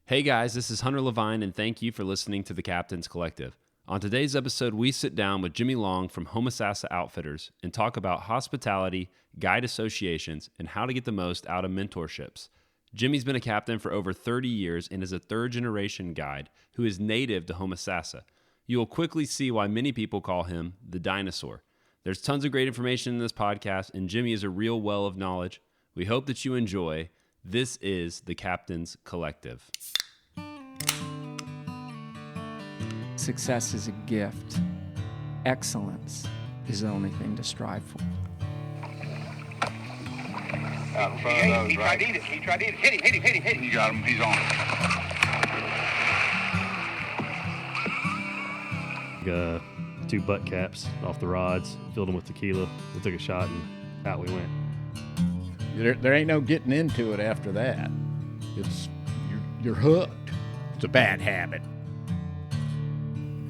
Hey guys, this is Hunter Levine, and thank you for listening to the Captain's Collective. On today's episode, we sit down with Jimmy Long from Homosassa Outfitters and talk about hospitality, guide associations, and how to get the most out of mentorships. Jimmy's been a captain for over 30 years and is a third-generation guide who is native to Homosassa. You will quickly see why many people call him the dinosaur. There's tons of great information in this podcast, and Jimmy is a real well of knowledge. We hope that you enjoy. This is the Captain's Collective. Success is a gift. Excellence is the only thing to strive for. Out in front of those, right? He tried to eat it. Hit him. You got him. He's on it. Two butt caps off the rods, filled them with tequila. We took a shot and out we went. There ain't no getting into it after that. You're hooked. It's a bad habit.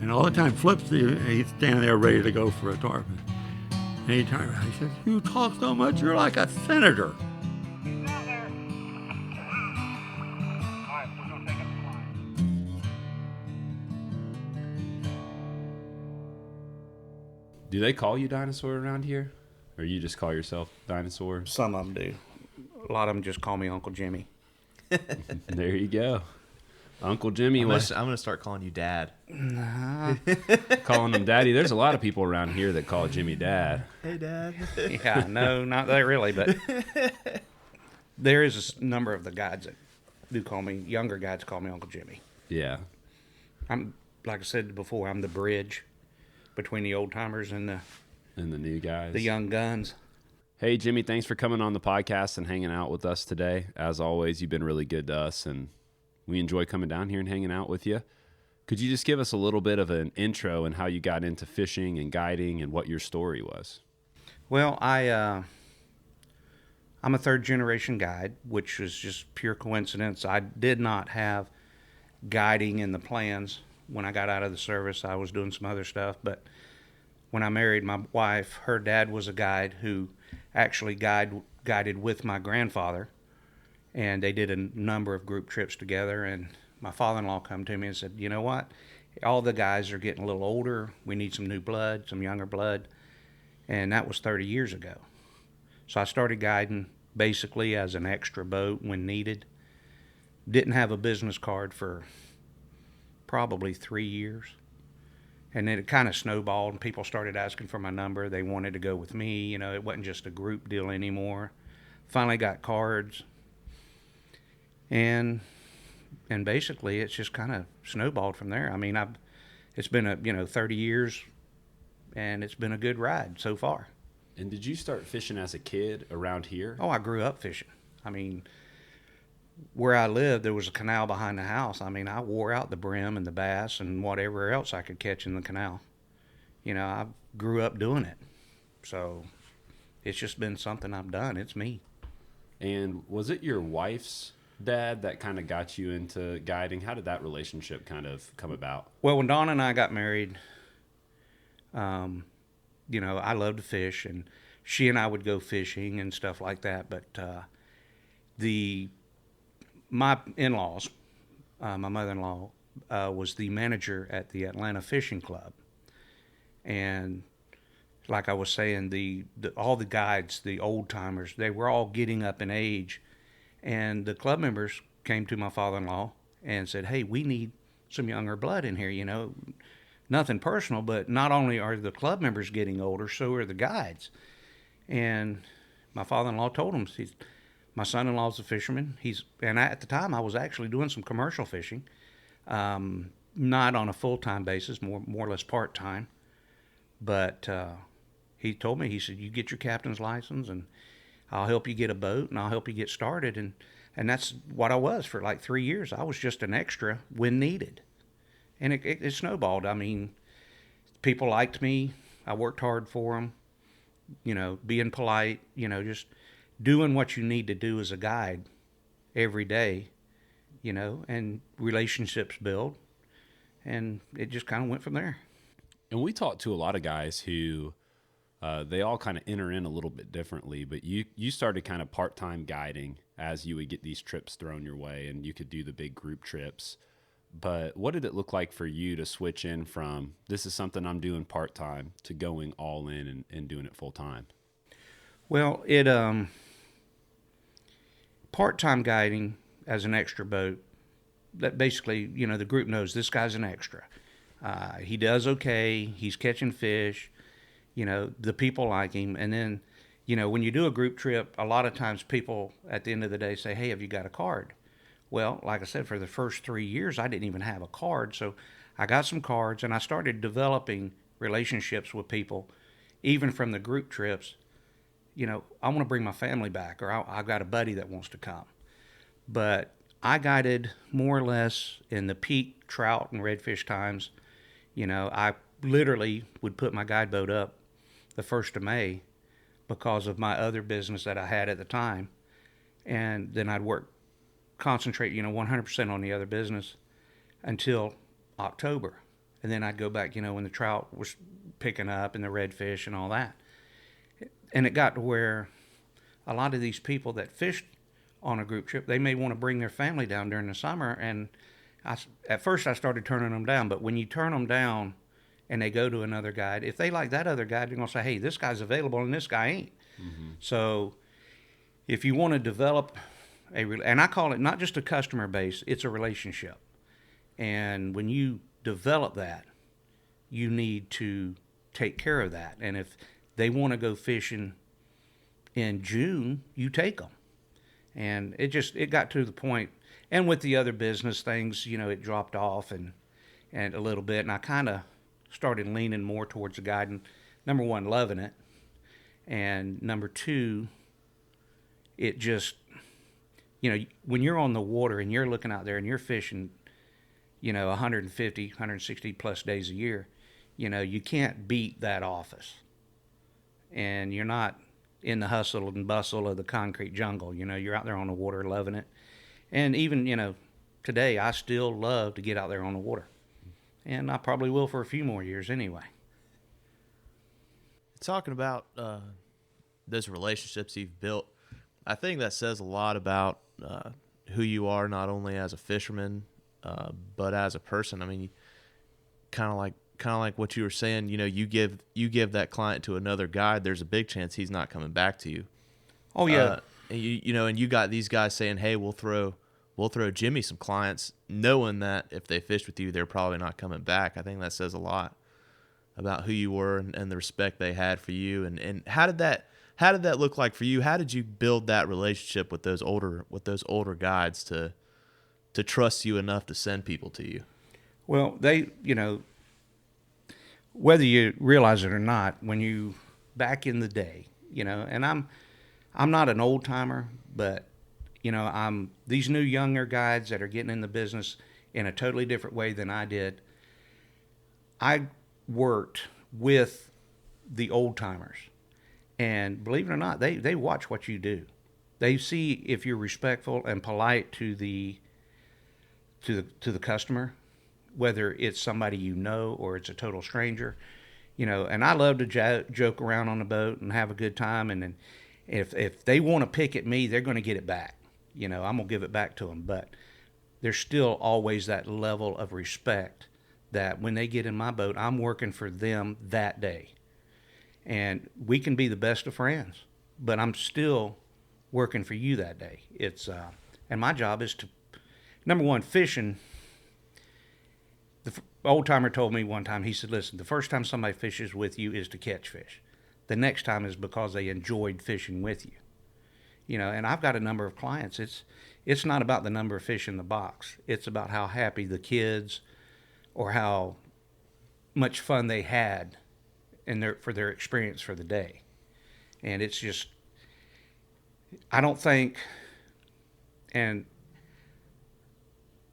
And all the time Flip's he's standing there ready to go for a tarpon. And he turned around, he says, "You talk so much, you're like a senator." He's out there. All right, we're going to take up the line. Do they call you dinosaur around here? Or you just call yourself dinosaur? Some of them do. A lot of them just call me Uncle Jimmy. There you go. Uncle Jimmy. I'm going to start calling you Dad. Calling him Daddy. There's a lot of people around here that call Jimmy Dad. Hey, Dad. Yeah, no, not that really, but there is a number of the guides that do call me, younger guides call me Uncle Jimmy. Yeah. I'm, like I said before, I'm the bridge between the old timers and the new guys. the young guns. Hey, Jimmy, thanks for coming on the podcast and hanging out with us today. As always, you've been really good to us, and we enjoy coming down here and hanging out with you. Could you just give us a little bit of an intro and how you got into fishing and guiding and what your story was? Well, I'm a third-generation guide, which was just pure coincidence. I did not have guiding in the plans when I got out of the service. I was doing some other stuff, but when I married my wife, her dad was a guide who actually guided with my grandfather, and they did a number of group trips together. And my father-in-law come to me and said, "You know what? All the guys are getting a little older. We need some new blood, some younger blood." And that was 30 years ago. So I started guiding basically as an extra boat when needed. Didn't have a business card for probably 3 years. And then it kind of snowballed, and people started asking for my number. They wanted to go with me. You know, it wasn't just a group deal anymore. Finally got cards. And basically it's just kind of snowballed from there. I mean, it's been 30 years, and it's been a good ride so far. And did you start fishing as a kid around here? Oh, I grew up fishing. I mean, where I lived, there was a canal behind the house. I mean, I wore out the brim and the bass and whatever else I could catch in the canal. You know, I grew up doing it. So it's just been something I've done. It's me. And was it your wife's dad that kind of got you into guiding? How did that relationship kind of come about? Well, when Dawn and I got married, I loved to fish, and she and I would go fishing and stuff like that. But my in-laws, my mother-in-law, was the manager at the Atlanta Fishing Club. And like I was saying, all the guides, the old-timers, they were all getting up in age. And the club members came to my father-in-law and said, "Hey, we need some younger blood in here, you know." Nothing personal, but not only are the club members getting older, so are the guides. And my father-in-law told him, my son-in-law's a fisherman. And at the time, I was actually doing some commercial fishing, not on a full-time basis, more or less part-time. But he told me, he said, "You get your captain's license, and I'll help you get a boat, and I'll help you get started." And that's what I was for like 3 years. I was just an extra when needed. And it snowballed. I mean, people liked me. I worked hard for them, being polite, just doing what you need to do as a guide every day, and relationships build. And it just kind of went from there. And we talked to a lot of guys who they all kind of enter in a little bit differently, but you started kind of part-time guiding as you would get these trips thrown your way and you could do the big group trips. But what did it look like for you to switch in from this is something I'm doing part-time to going all in and doing it full-time? Well, part-time guiding as an extra boat, that basically, the group knows this guy's an extra. He does okay. He's catching fish. The people like him. And then, when you do a group trip, a lot of times people at the end of the day say, hey, have you got a card? Well, like I said, for the first 3 years, I didn't even have a card. So I got some cards and I started developing relationships with people, even from the group trips. I want to bring my family back, or I've got a buddy that wants to come. But I guided more or less in the peak trout and redfish times. I literally would put my guide boat up the 1st of May because of my other business that I had at the time. And then I'd concentrate, 100% on the other business until October. And then I'd go back, when the trout was picking up and the redfish and all that. And it got to where a lot of these people that fished on a group trip, they may want to bring their family down during the summer. And at first I started turning them down. But when you turn them down and they go to another guide, if they like that other guide, they're going to say, hey, this guy's available and this guy ain't. Mm-hmm. So if you want to develop and I call it not just a customer base, it's a relationship. And when you develop that, you need to take care of that. And if they want to go fishing in June, you take them. And it got to the point, and with the other business things, it dropped off and a little bit. And I kind of started leaning more towards the guiding. Number one, loving it. And number two, it just, when you're on the water and you're looking out there and you're fishing, 150, 160 plus days a year, you can't beat that office. And you're not in the hustle and bustle of the concrete jungle. You're out there on the water loving it. And even, today, I still love to get out there on the water. And I probably will for a few more years anyway. Talking about those relationships you've built, I think that says a lot about who you are, not only as a fisherman, but as a person. I mean, kind of like what you were saying. You give that client to another guide. There's a big chance he's not coming back to you. Oh yeah. And you got these guys saying, hey, we'll throw Jimmy some clients, knowing that if they fished with you, they're probably not coming back. I think that says a lot about who you were and the respect they had for you. And how did that look like for you? How did you build that relationship with those older guides to trust you enough to send people to you? Well, they, whether you realize it or not, when you back in the day, and I'm not an old timer, but I'm these new younger guides that are getting in the business in a totally different way than I did. I worked with the old timers, and believe it or not, they watch what you do. They see if you're respectful and polite to the customer, whether it's somebody or it's a total stranger, And I love to joke around on the boat and have a good time, and then if they want to pick at me, they're going to get it back. I'm gonna give it back to them, but there's still always that level of respect that when they get in my boat, I'm working for them that day. And we can be the best of friends, but I'm still working for you that day. And my job is to, number one, fishing. The old timer told me one time, he said, listen, the first time somebody fishes with you is to catch fish. The next time is because they enjoyed fishing with you. And I've got a number of clients. It's not about the number of fish in the box. It's about how happy the kids or how much fun they had for their experience for the day. And it's just, I don't think, and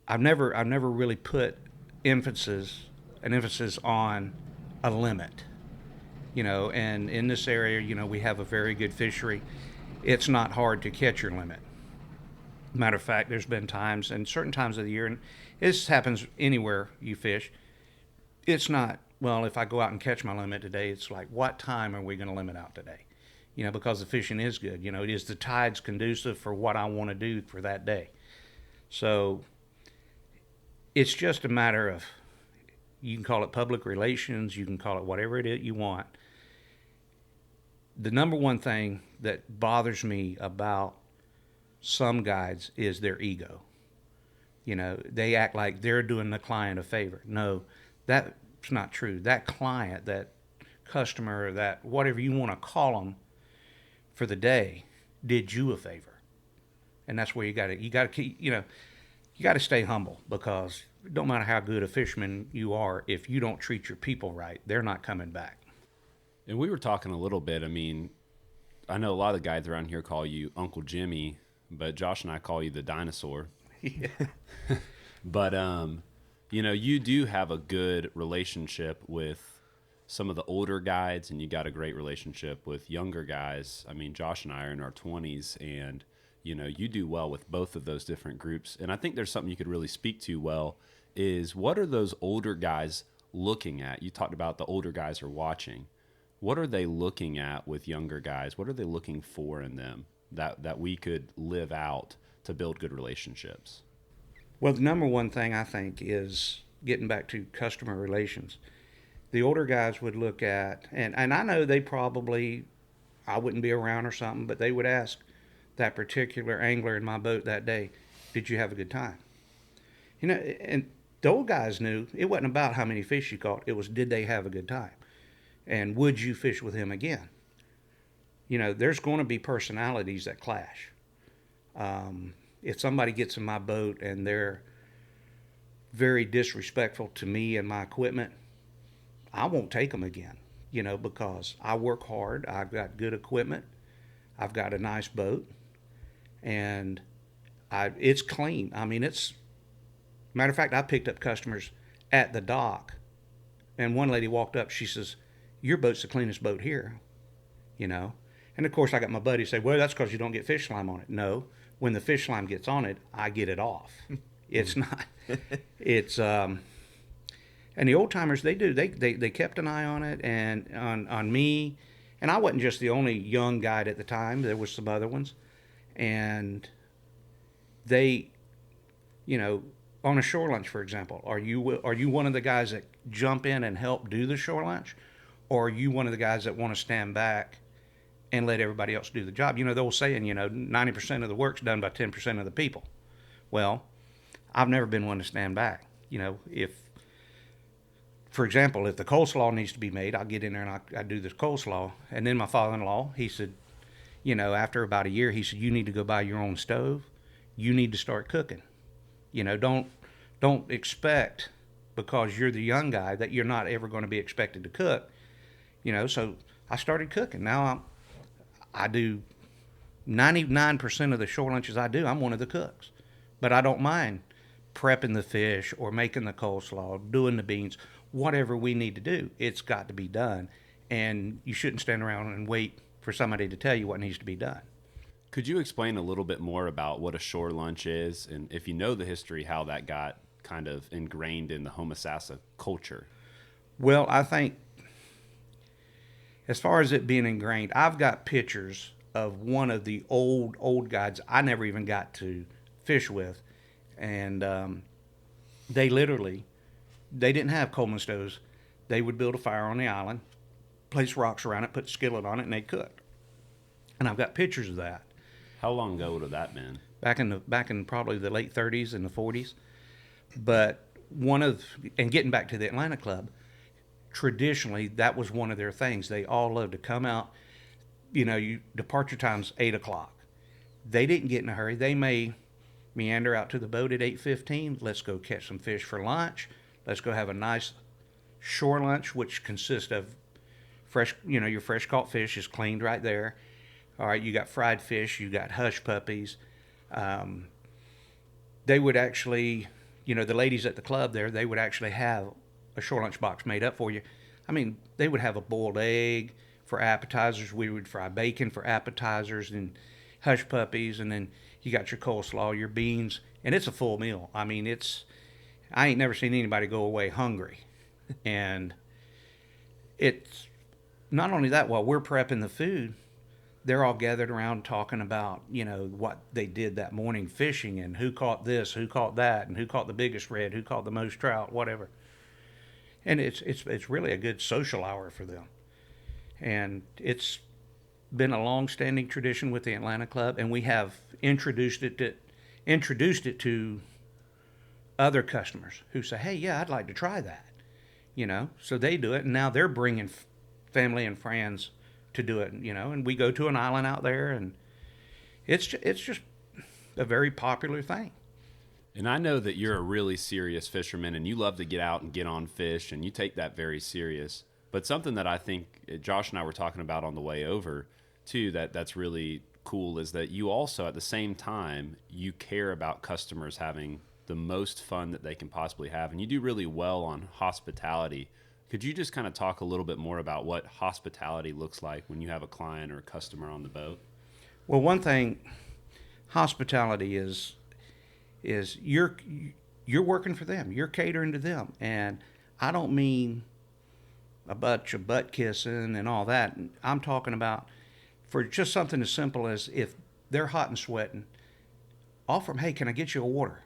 I've never really put an emphasis on a limit. And in this area, we have a very good fishery. It's not hard to catch your limit. Matter of fact, there's been times, and certain times of the year, and this happens anywhere you fish, it's not, well, if I go out and catch my limit today, it's like, what time are we going to limit out today? because the fishing is good. Is the tides conducive for what I want to do for that day? So it's just a matter of, you can call it public relations, you can call it whatever it is you want. The number one thing that bothers me about some guides is their ego. They act like they're doing the client a favor. No, that's not true. That client, that customer, that whatever you want to call them for the day, did you a favor. And that's where you got to keep, you got to stay humble, because it don't matter how good a fisherman you are, if you don't treat your people right, they're not coming back. And we were talking a little bit. I mean, I know a lot of the guys around here call you Uncle Jimmy, but Josh and I call you the dinosaur. Yeah. But, you do have a good relationship with some of the older guides, and you got a great relationship with younger guys. I mean, Josh and I are in our 20s, and, you do well with both of those different groups. And I think there's something you could really speak to well is, what are those older guys looking at? You talked about the older guys are watching. What are they looking at with younger guys? What are they looking for in them that we could live out to build good relationships? Well, the number one thing I think is getting back to customer relations. The older guys would look at, and I know they probably, I wouldn't be around or something, but they would ask that particular angler in my boat that day, did you have a good time? And the old guys knew it wasn't about how many fish you caught. It was, did they have a good time? And would you fish with him again? There's going to be personalities that clash. If somebody gets in my boat and they're very disrespectful to me and my equipment, I won't take them again, because I work hard. I've got good equipment. I've got a nice boat, and it's clean. I mean, matter of fact, I picked up customers at the dock, and one lady walked up. She says, your boat's the cleanest boat here, And of course, I got my buddy say, well, that's because you don't get fish slime on it. No, when the fish slime gets on it, I get it off. It's not. It's and the old timers, they do. They kept an eye on it, and on me, and I wasn't just the only young guide at the time. There was some other ones, and they, on a shore lunch, for example, are you one of the guys that jump in and help do the shore lunch, or are you one of the guys that want to stand back and let everybody else do the job? The old saying, 90% of the work's done by 10% of the people. Well, I've never been one to stand back. If, for example, if the coleslaw needs to be made, I'll get in there and I do this coleslaw. And then my father-in-law, he said, after about a year, he said, you need to go buy your own stove. You need to start cooking. Don't expect, because you're the young guy, that you're not ever going to be expected to cook. So I started cooking. Now I do 99% of the shore lunches I do, I'm one of the cooks. But I don't mind prepping the fish or making the coleslaw, doing the beans, whatever we need to do. It's got to be done. And you shouldn't stand around and wait for somebody to tell you what needs to be done. Could you explain a little bit more about what a shore lunch is, and if you know the history, how that got kind of ingrained in the Homosassa culture? Well, I think as far as it being ingrained, I've got pictures of one of the old guides I never even got to fish with, and they didn't have Coleman stoves. They would build a fire on the island, place rocks around it, put a skillet on it, and they'd cook. And I've got pictures of that. How long ago would have that been? Back in probably the late 30s and the 40s. But getting back to the Atlanta Club, traditionally that was one of their things. They all loved to come out. Departure time's 8 o'clock. They didn't get in a hurry. They may meander out to the boat at 8:15. Let's go catch some fish for lunch. Let's go have a nice shore lunch, which consists of fresh, your fresh caught fish is cleaned right there. All right, you got fried fish, you got hush puppies. They would actually, the ladies at the club there, they would actually have a shore lunch box made up for you. I mean, they would have a boiled egg for appetizers. We would fry bacon for appetizers and hush puppies, and then you got your coleslaw, your beans, and it's a full meal. I mean, I ain't never seen anybody go away hungry. And it's not only that, while we're prepping the food, they're all gathered around talking about, what they did that morning fishing and who caught this, who caught that, and who caught the biggest red, who caught the most trout, whatever. And it's really a good social hour for them. And it's been a long-standing tradition with the Atlanta Club, and we have introduced it to other customers who say, hey, yeah, I'd like to try that. So they do it, and now they're bringing family and friends to do it, and we go to an island out there, and it's just a very popular thing. And I know that you're a really serious fisherman, and you love to get out and get on fish, and you take that very serious. But something that I think Josh and I were talking about on the way over, too, that's really cool is that you also, at the same time, you care about customers having the most fun that they can possibly have. And you do really well on hospitality. Could you just kind of talk a little bit more about what hospitality looks like when you have a client or a customer on the boat? Well, one thing, hospitality is you're working for them. You're catering to them. And I don't mean a bunch of butt kissing and all that. I'm talking about for just something as simple as if they're hot and sweating, offer them, hey, can I get you a water?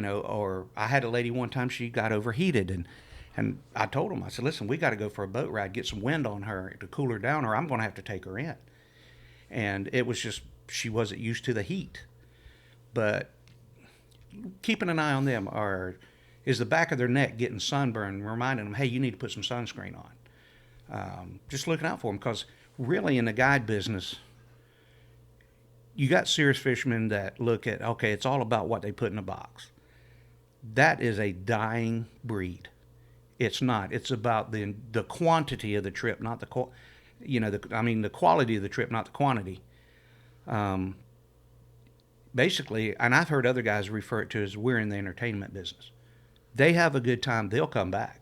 Or I had a lady one time, she got overheated, and I told them, I said, listen, we got to go for a boat ride, get some wind on her to cool her down, or I'm going to have to take her in. And it was just, she wasn't used to the heat. But keeping an eye on them, or is the back of their neck getting sunburned, reminding them, hey, you need to put some sunscreen on. Just looking out for them, because really in the guide business, you got serious fishermen that look at, okay, it's all about what they put in a box. That is a dying breed. It's not. It's about the quantity of the trip, not the quality of the trip, not the quantity. Basically, and I've heard other guys refer it to as we're in the entertainment business. They have a good time, they'll come back.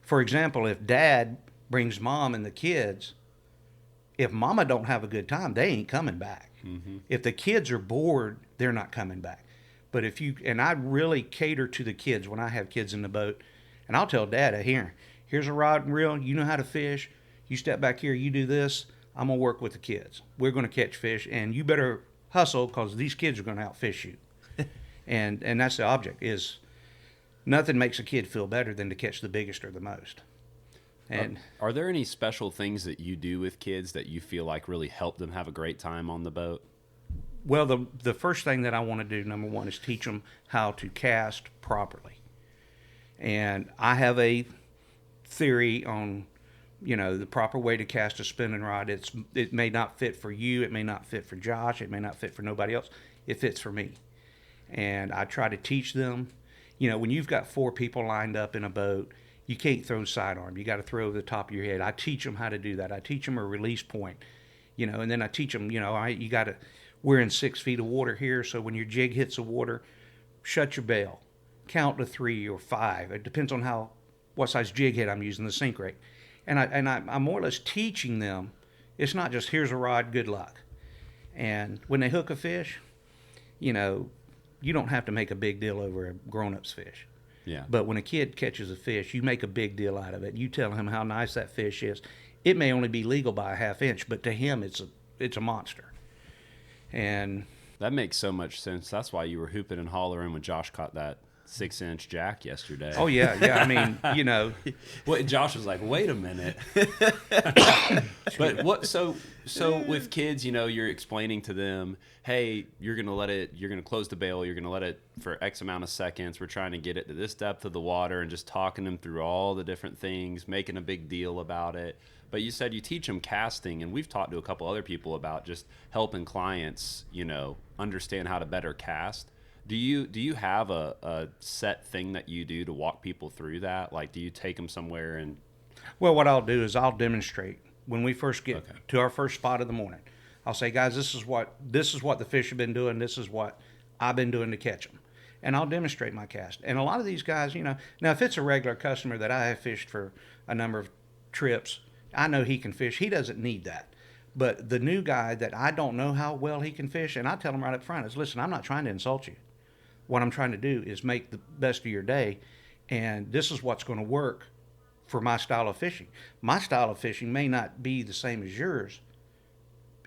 For example, if dad brings mom and the kids, if mama don't have a good time, they ain't coming back. Mm-hmm. If the kids are bored, they're not coming back. But and I really cater to the kids when I have kids in the boat, and I'll tell dad, here's a rod and reel, you know how to fish, you step back here, you do this, I'm going to work with the kids. We're going to catch fish, and you better hustle because these kids are going to outfish you. and that's the object, is nothing makes a kid feel better than to catch the biggest or the most. And are there any special things that you do with kids that you feel like really help them have a great time on the boat? Well, the first thing that I want to do, number one, is teach them how to cast properly. And I have a theory on, the proper way to cast a spinning rod. It may not fit for you. It may not fit for Josh. It may not fit for nobody else. It fits for me. And I try to teach them, when you've got 4 people lined up in a boat, you can't throw sidearm. You got to throw over the top of your head. I teach them how to do that. I teach them a release point, and then I teach them, we're in 6 feet of water here. So when your jig hits the water, shut your bail, count to 3 or 5. It depends on what size jig head I'm using, the sink rate. And I'm more or less teaching them. It's not just here's a rod, good luck. And when they hook a fish, you don't have to make a big deal over a grown-up's fish. Yeah. But when a kid catches a fish, you make a big deal out of it. You tell him how nice that fish is. It may only be legal by a ½ inch, but to him, it's a monster. And that makes so much sense. That's why you were hooping and hollering when Josh caught that 6-inch jack yesterday. Oh yeah. I mean, Well, Josh was like, "Wait a minute." But what? So with kids, you're explaining to them, "Hey, you're gonna close the bail. You're gonna let it for X amount of seconds. We're trying to get it to this depth of the water," and just talking them through all the different things, making a big deal about it. But you said you teach them casting, and we've talked to a couple other people about just helping clients, understand how to better cast. Do you have a set thing that you do to walk people through that? Like, do you take them somewhere and? Well, what I'll do is I'll demonstrate when we first get to our first spot of the morning. I'll say, guys, this is what the fish have been doing. This is what I've been doing to catch them, and I'll demonstrate my cast. And a lot of these guys, now if it's a regular customer that I have fished for a number of trips, I know he can fish. He doesn't need that. But the new guy that I don't know how well he can fish, and I tell him right up front, is, listen, I'm not trying to insult you. What I'm trying to do is make the best of your day, and this is what's going to work for my style of fishing. My style of fishing may not be the same as yours,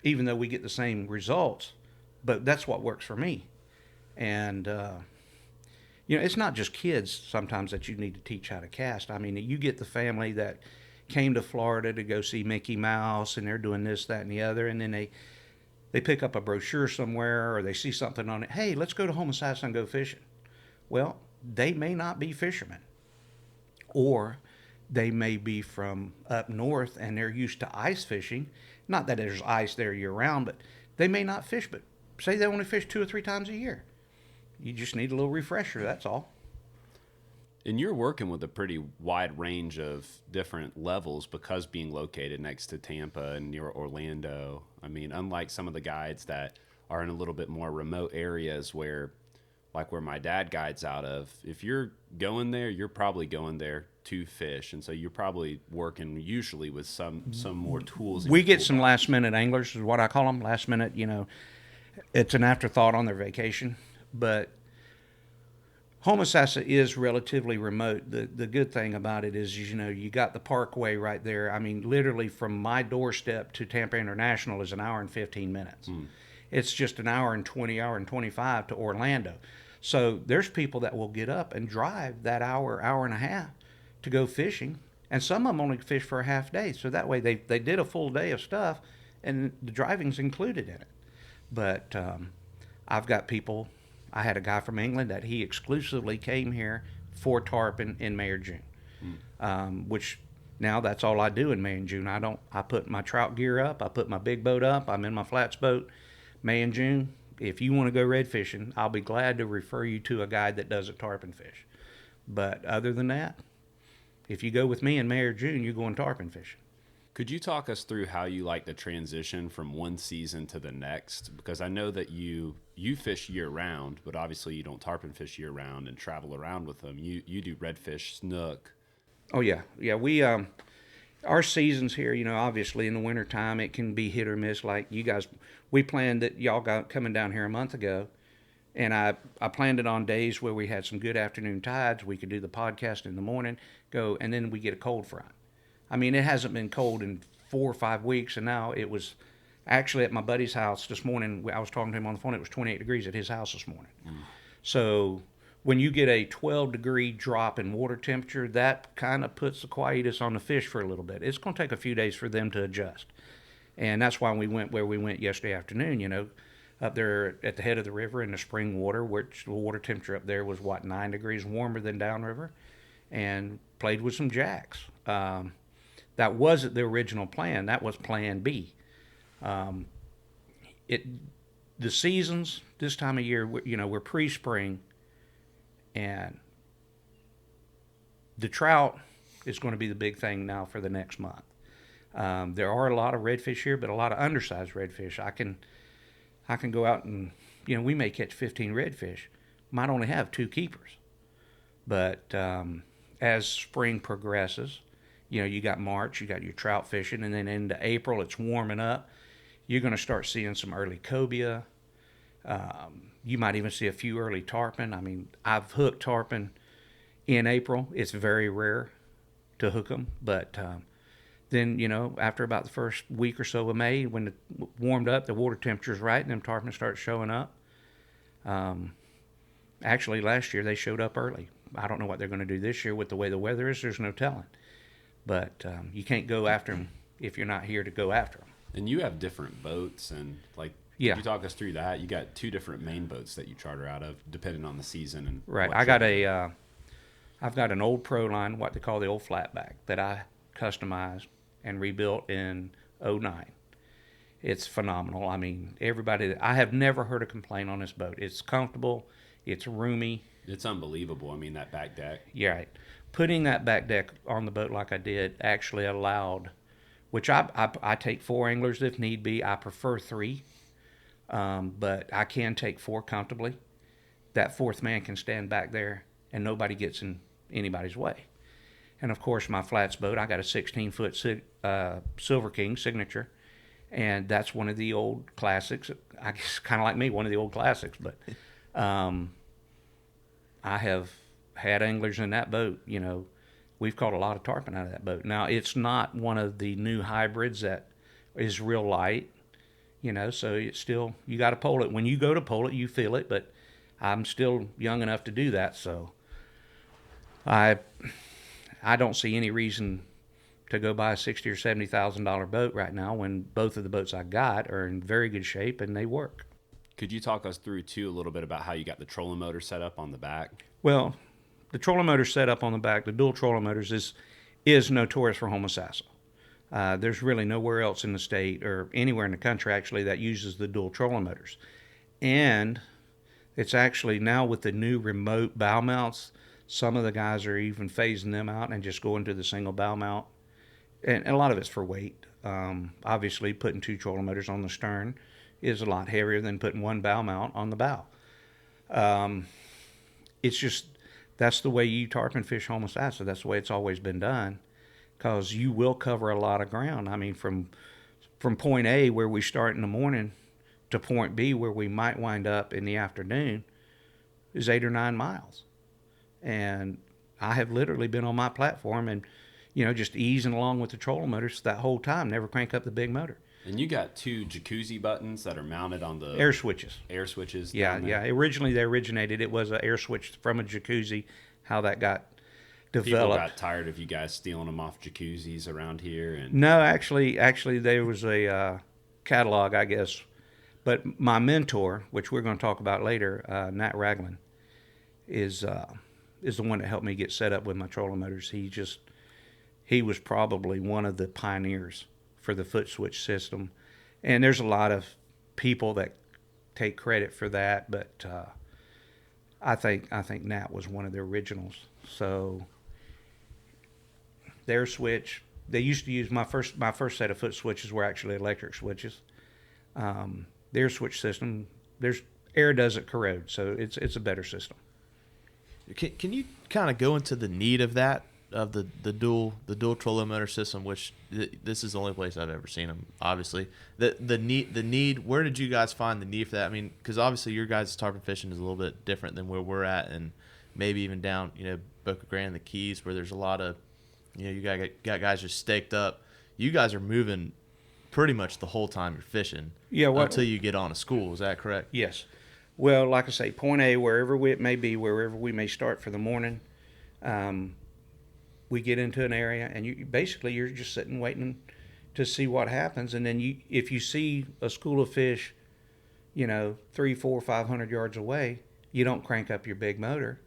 even though we get the same results, but that's what works for me. And, it's not just kids sometimes that you need to teach how to cast. I mean, you get the family that came to Florida to go see Mickey Mouse, and they're doing this, that, and the other, and then they pick up a brochure somewhere, or they see something on it. Hey, let's go to Homosassa and go fishing. Well, they may not be fishermen, or they may be from up north and they're used to ice fishing. Not that there's ice there year round, but they may not fish, but say they only fish 2 or 3 times a year. You just need a little refresher, that's all. And you're working with a pretty wide range of different levels because being located next to Tampa and near Orlando. I mean, unlike some of the guides that are in a little bit more remote areas where my dad guides out of, if you're going there, you're probably going there to fish. And so you're probably working usually with some more tools. We get some last minute anglers is what I call them. Last minute, it's an afterthought on their vacation. But Homosassa is relatively remote. The good thing about it is, you got the parkway right there. I mean, literally from my doorstep to Tampa International is an hour and 15 minutes. It's just an hour and 20, hour and 25 to Orlando. So there's people that will get up and drive that hour and a half to go fishing. And some of them only fish for a half day. So that way they did a full day of stuff, and the driving's included in it. But I've got people. I had a guy from England that he exclusively came here for tarpon in May or June, which now that's all I do in May and June. I put my trout gear up, I put my big boat up, I'm in my flats boat, May and June. If you want to go red fishing, I'll be glad to refer you to a guide that does a tarpon fish. But other than that, if you go with me in May or June, you're going tarpon fishing. Could you talk us through how you like to transition from one season to the next? Because I know that you fish year round, but obviously you don't tarpon fish year round and travel around with them. You do redfish, snook. Oh yeah. We our seasons here, obviously in the wintertime it can be hit or miss. Like you guys, we planned that y'all got coming down here a month ago, and I planned it on days where we had some good afternoon tides. We could do the podcast in the morning, go, and then we get a cold front. I mean, it hasn't been cold in 4 or 5 weeks, and now it was actually at my buddy's house this morning. I was talking to him on the phone. It was 28 degrees at his house this morning. So when you get a 12-degree drop in water temperature, that kind of puts the quietus on the fish for a little bit. It's going to take a few days for them to adjust. And that's why we went where we went yesterday afternoon, up there at the head of the river in the spring water, which the water temperature up there was, 9 degrees warmer than downriver, and played with some jacks. That wasn't the original plan. That was plan B. The seasons this time of year, we're pre-spring, and the trout is going to be the big thing now for the next month. There are a lot of redfish here, but a lot of undersized redfish. I can go out and, we may catch 15 redfish. Might only have 2 keepers. But as spring progresses, you got March, you got your trout fishing, and then into April, it's warming up. You're going to start seeing some early cobia. You might even see a few early tarpon. I mean, I've hooked tarpon in April. It's very rare to hook them, but then, after about the first week or so of May, when it warmed up, the water temperature's right, and them tarpon start showing up. Actually, last year they showed up early. I don't know what they're going to do this year with the way the weather is. There's no telling. But you can't go after them if you're not here to go after them. And you have different boats, and could you talk us through that? You got 2 different main boats that you charter out of, depending on the season. And right. I've got an old Pro Line, what they call the old flatback, that I customized and rebuilt in 2009. It's phenomenal. I mean, I have never heard a complaint on this boat. It's comfortable. It's roomy. It's unbelievable. I mean, that back deck. Yeah, right. Putting that back deck on the boat like I did actually allowed, which I take 4 anglers if need be. I prefer 3, but I can take 4 comfortably. That 4th man can stand back there, and nobody gets in anybody's way. And of course, my flats boat, I got a 16-foot Silver King signature, and that's one of the old classics. I guess kind of like me, one of the old classics. But I have had anglers in that boat, we've caught a lot of tarpon out of that boat. Now, it's not one of the new hybrids that is real light, so it's still, you got to pole it. When you go to pole it, you feel it, but I'm still young enough to do that, so I don't see any reason to go buy a $60,000 or $70,000 boat right now when both of the boats I got are in very good shape and they work. Could you talk us through, too, a little bit about how you got the trolling motor set up on the back? Well, the trolling motor set up on the back, the dual trolling motors, is notorious for Homosassa. There's really nowhere else in the state or anywhere in the country, actually, that uses the dual trolling motors. And it's actually now with the new remote bow mounts, some of the guys are even phasing them out and just going to the single bow mount. And a lot of it's for weight. Obviously, putting 2 trolling motors on the stern is a lot heavier than putting 1 bow mount on the bow. It's just, that's the way you tarpon fish Homosassa. That's the way it's always been done, because you will cover a lot of ground. I mean, from point A, where we start in the morning, to point B, where we might wind up in the afternoon, is 8 or 9 miles. And I have literally been on my platform and, just easing along with the trolling motors that whole time, never crank up the big motor. And you got 2 jacuzzi buttons that are mounted on the air switches. Air switches. Yeah. Originally, it was an air switch from a jacuzzi. How that got developed. People got tired of you guys stealing them off jacuzzis around here, and no, actually, there was a catalog, I guess. But my mentor, which we're going to talk about later, Nat Ragland, is the one that helped me get set up with my trolling motors. He was probably one of the pioneers for the foot switch system, and there's a lot of people that take credit for that, but I think Nat was one of the originals. So their switch, they used to use my first set of foot switches were actually electric switches. Their switch system, air doesn't corrode, so it's a better system. Can you kind of go into the need of that, of the dual trolling motor system, which this is the only place I've ever seen them, obviously. The need, where did you guys find the need for that? I mean, because obviously your guys' tarpon fishing is a little bit different than where we're at, and maybe even down, Boca Grande, the Keys, where there's a lot of, you got guys just staked up. You guys are moving pretty much the whole time you're fishing. Yeah, until you get on a school. Is that correct? Yes. Well, like I say, point A, wherever it may be, wherever we may start for the morning, we get into an area, and you're just sitting waiting to see what happens. And then if you see a school of fish, 300, 400, 500 yards away, you don't crank up your big motor.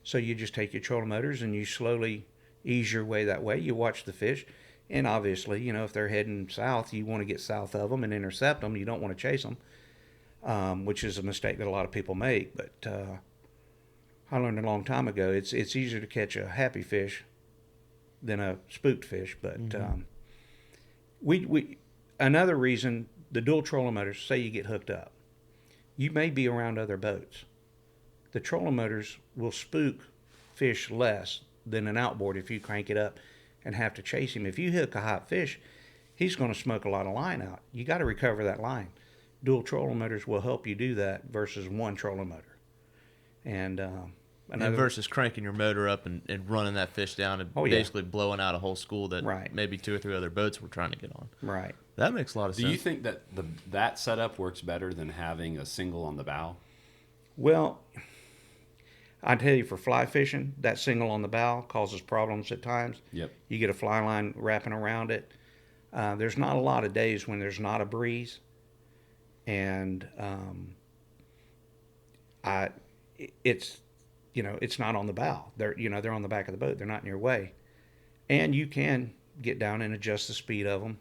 So you just take your trolling motors and you slowly ease your way that way. You watch the fish. And obviously, if they're heading south, you want to get south of them and intercept them. You don't want to chase them, which is a mistake that a lot of people make. But I learned a long time ago, it's easier to catch a happy fish than a spooked fish. But we another reason, the dual trolling motors, say you get hooked up, you may be around other boats. The trolling motors will spook fish less than an outboard if you crank it up and have to chase him. If you hook a hot fish, he's going to smoke a lot of line out. You got to recover that line. Dual trolling motors will help you do that versus one trolling motor. And versus cranking your motor up and running that fish down and basically blowing out a whole school that maybe 2 or 3 other boats were trying to get on. Right. That makes a lot of sense. Do you think that that setup works better than having a single on the bow? Well, I tell you, for fly fishing, that single on the bow causes problems at times. Yep. You get a fly line wrapping around it. There's not a lot of days when there's not a breeze, and it's not on the bow. They're on the back of the boat. They're not in your way, and you can get down and adjust the speed of them.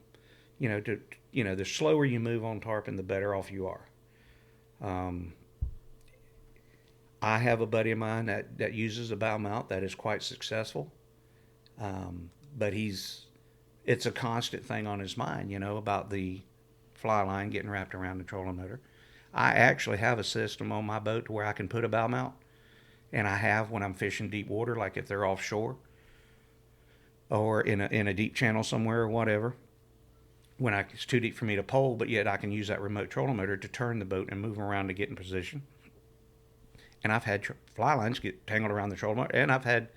The slower you move on tarpon, the better off you are. I have a buddy of mine that uses a bow mount that is quite successful, but it's a constant thing on his mind, about the fly line getting wrapped around the trolling motor. I actually have a system on my boat to where I can put a bow mount, and I have when I'm fishing deep water, like if they're offshore or in a deep channel somewhere or whatever, when it's too deep for me to pole, but yet I can use that remote trolling motor to turn the boat and move around to get in position. And I've had fly lines get tangled around the trolling motor, and I've had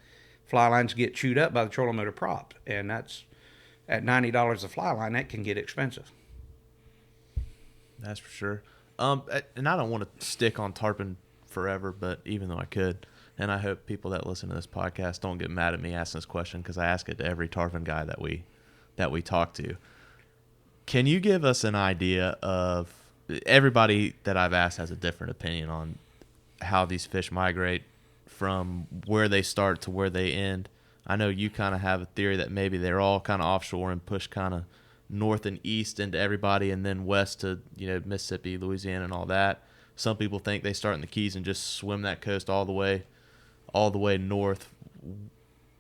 fly lines get chewed up by the trolling motor prop, and that's at $90 a fly line. That can get expensive. That's for sure. And I don't want to stick on tarpon forever, but even though I could, and I hope people that listen to this podcast don't get mad at me asking this question, because I ask it to every tarpon guy that we talk to. Can you give us an idea of, everybody that I've asked has a different opinion on how these fish migrate from where they start to where they end. I know you kind of have a theory that maybe they're all kind of offshore and push kind of north and east into everybody, and then west to, Mississippi, Louisiana, and all that. Some people think they start in the Keys and just swim that coast all the way north,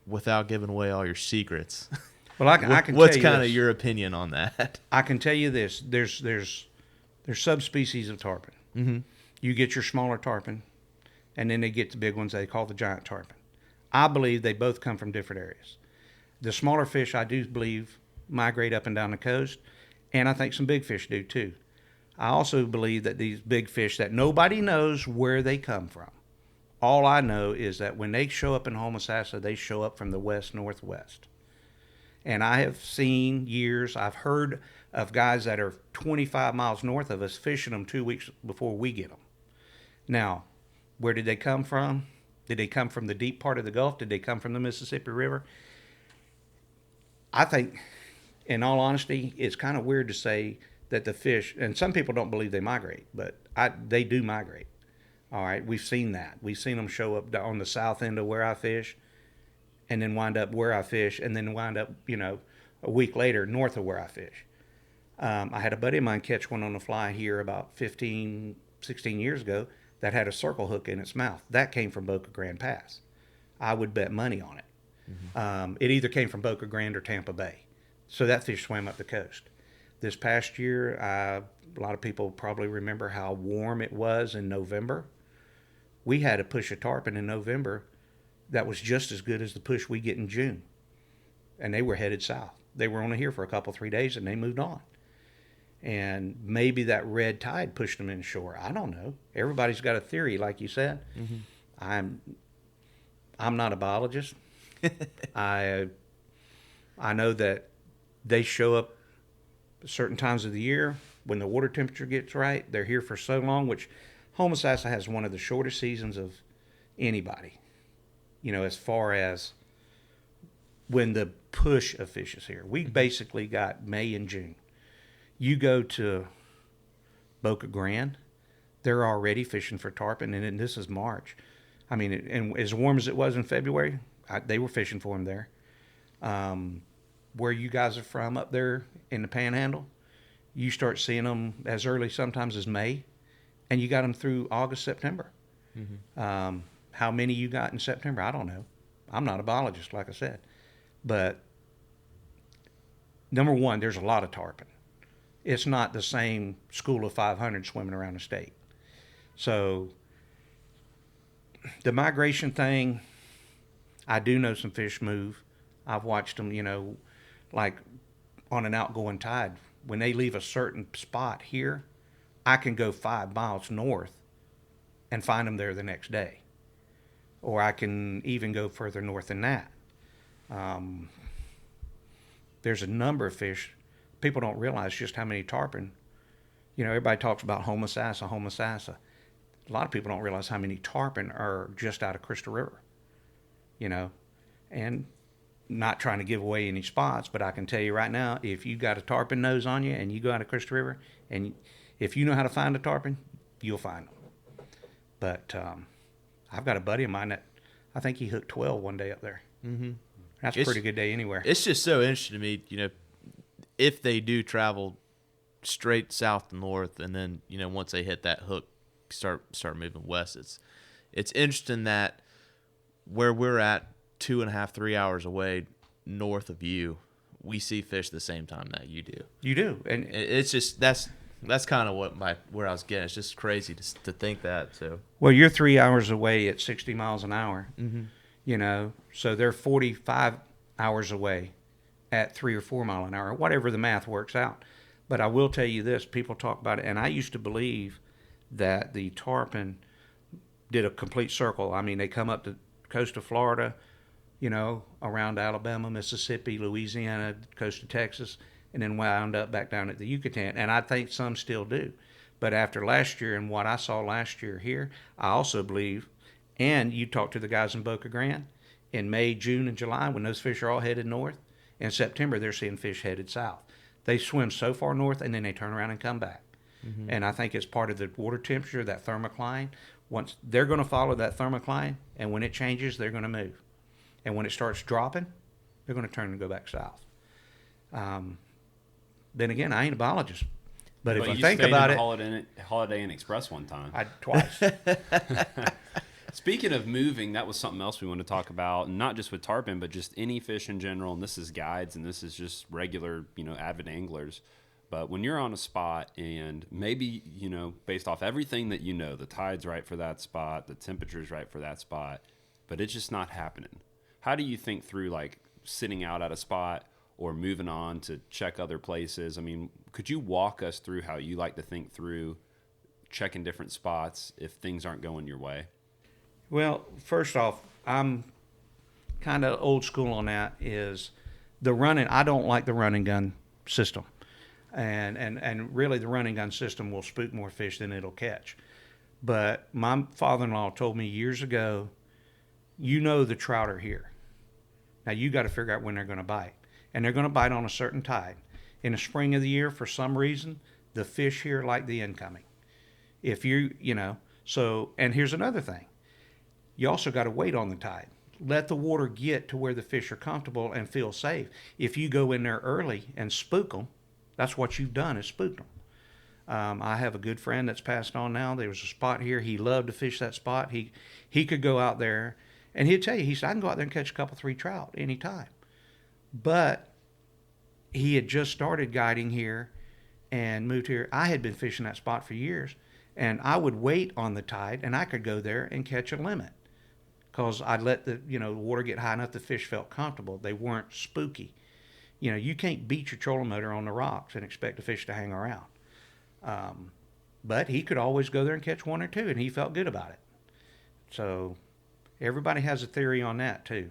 without giving away all your secrets. Well, I can What's tell you kind of this. your opinion on that? I can tell you this: there's subspecies of tarpon. Mm-hmm. You get your smaller tarpon, and then they get the big ones they call the giant tarpon. I believe they both come from different areas. The smaller fish, I do believe, migrate up and down the coast, and I think some big fish do too. I also believe that these big fish that nobody knows where they come from. All I know is that when they show up in Homosassa, they show up from the west-northwest. And I have seen I've heard of guys that are 25 miles north of us fishing them 2 weeks before we get them. Now, where did they come from? Did they come from the deep part of the Gulf? Did they come from the Mississippi River? I think, in all honesty, it's kind of weird to say that the fish, and some people don't believe they migrate, but they do migrate. All right, we've seen that. We've seen them show up on the south end of where I fish, and then wind up where I fish, and then wind up, a week later north of where I fish. I had a buddy of mine catch one on the fly here about 15, 16 years ago that had a circle hook in its mouth. That came from Boca Grande Pass. I would bet money on it. Mm-hmm. It either came from Boca Grande or Tampa Bay. So that fish swam up the coast. This past year, a lot of people probably remember how warm it was in November. We had to push a tarpon in November that was just as good as the push we get in June. And they were headed south. They were only here for a couple, 3 days, and they moved on. And maybe that red tide pushed them inshore. I don't know. Everybody's got a theory, like you said. Mm-hmm. I'm not a biologist. I know that they show up certain times of the year when the water temperature gets right. They're here for so long, which Homosassa has one of the shortest seasons of anybody, as far as when the push of fish is here. We basically got May and June. You go to Boca Grande, they're already fishing for tarpon, and this is March. I mean, and as warm as it was in February, they were fishing for them there. Where you guys are from up there in the Panhandle, you start seeing them as early sometimes as May, and you got them through August, September. Mm-hmm. How many you got in September, I don't know. I'm not a biologist, like I said. But number one, there's a lot of tarpon. It's not the same school of 500 swimming around the state. So the migration thing, I do know some fish move. I've watched them, like on an outgoing tide. When they leave a certain spot here, I can go 5 miles north and find them there the next day. Or I can even go further north than that. There's a number of fish. People don't realize just how many tarpon. Everybody talks about Homosassa. A lot of people don't realize how many tarpon are just out of Crystal River. And not trying to give away any spots, but I can tell you right now, if you got a tarpon nose on you and you go out of Crystal River, and if you know how to find a tarpon, you'll find them. But I've got a buddy of mine that I think he hooked 12 one day up there. Mm-hmm. That's a pretty good day anywhere. It's just so interesting to me, if they do travel straight south to north, and then once they hit that hook, start moving west. It's interesting that where we're at 2.5, 3 hours away north of you, we see fish the same time that you do. You do, and it's just that's kind of where I was getting. It's just crazy to think that. So well, you're 3 hours away at 60 miles an hour. Mm-hmm. So they're 45 hours away at 3 or 4 mile an hour, whatever the math works out. But I will tell you this: people talk about it, and I used to believe that the tarpon did a complete circle. I mean, they come up the coast of Florida, around Alabama, Mississippi, Louisiana, coast of Texas, and then wound up back down at the Yucatan. And I think some still do. But after last year and what I saw last year here, I also believe, and you talk to the guys in Boca Grande, in May, June, and July, when those fish are all headed north, in September, they're seeing fish headed south. They swim so far north, and then they turn around and come back. Mm-hmm. And I think it's part of the water temperature, that thermocline. Once they're going to follow that thermocline, and when it changes, they're going to move. And when it starts dropping, they're going to turn and go back south. Then again, I ain't a biologist, but if you think about it, Holiday Inn Express one time. Twice. Speaking of moving, that was something else we want to talk about, not just with tarpon, but just any fish in general. And this is guides, and this is just regular, avid anglers. But when you're on a spot and maybe, based off everything that the tide's right for that spot, the temperature's right for that spot, but it's just not happening. How do you think through, like, sitting out at a spot or moving on to check other places? I mean, could you walk us through how you like to think through checking different spots if things aren't going your way? Well, first off, I'm kind of old school on that. Is the running? I don't like the run and gun system, and really the run and gun system will spook more fish than it'll catch. But my father-in-law told me years ago, the trout are here. Now you got to figure out when they're going to bite, and they're going to bite on a certain tide. In the spring of the year, for some reason, the fish here like the incoming. If so, and here's another thing. You also got to wait on the tide. Let the water get to where the fish are comfortable and feel safe. If you go in there early and spook them, that's what you've done, is spooked them. I have a good friend that's passed on now. There was a spot here. He loved to fish that spot. He could go out there, and he'd tell you, he said, I can go out there and catch a couple, 3 trout anytime. But he had just started guiding here and moved here. I had been fishing that spot for years, and I would wait on the tide, and I could go there and catch a limit, because I'd let the water get high enough the fish felt comfortable. They weren't spooky. You can't beat your trolling motor on the rocks and expect the fish to hang around. But he could always go there and catch 1 or 2, and he felt good about it. So everybody has a theory on that too.